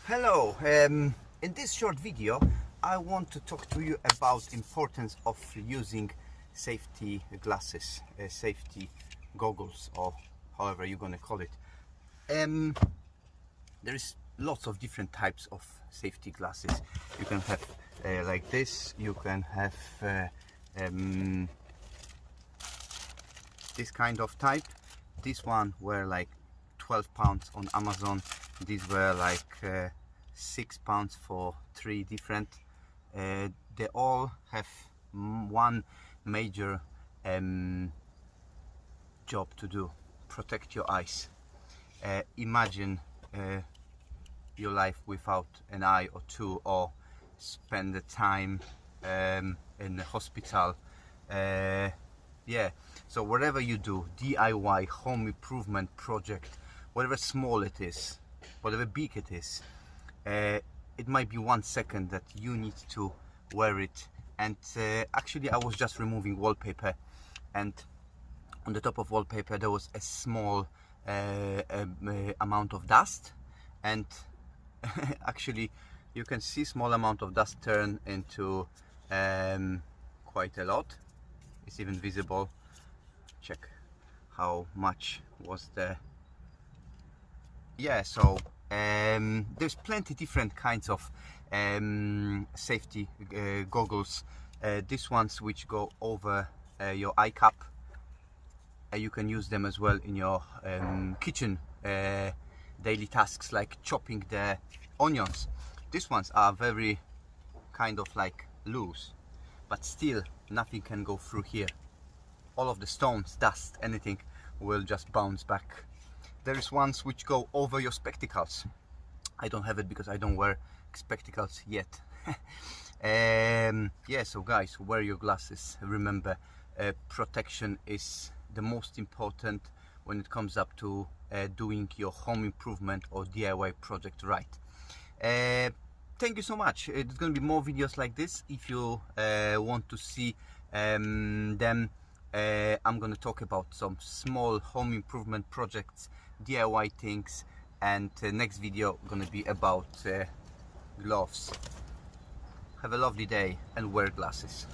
Hello, in this short video I want to talk to you about importance of using safety glasses, safety goggles, or however you're gonna call it. There is lots of different types of safety glasses. You can have like this, you can have this kind of type. This one were like £12 on Amazon. These were like £6 for 3 different. They all have one major job to do: protect your eyes. Imagine your life without an eye or two, or spend the time in the hospital. Yeah, so whatever you do, DIY, home improvement project, whatever small it is, whatever big it is, it might be 1 second that you need to wear it. And actually I was just removing wallpaper, and on the top of wallpaper there was a small amount of dust, and actually you can see small amount of dust turn into quite a lot. It's even visible. Check how much was there. Yeah, so there's plenty different kinds of safety goggles. These ones which go over your eye cap. You can use them as well in your kitchen daily tasks, like chopping the onions. These ones are very kind of like loose, but still nothing can go through here. All of the stones, dust, anything will just bounce back. There is ones which go over your spectacles. I don't have it because I don't wear spectacles yet. Yeah, so guys, wear your glasses. Remember, protection is the most important when it comes up to doing your home improvement or DIY project right. Thank you so much. There's going to be more videos like this. If you want to see them, I'm going to talk about some small home improvement projects, DIY things, and next video going to be about gloves. Have a lovely day and wear glasses.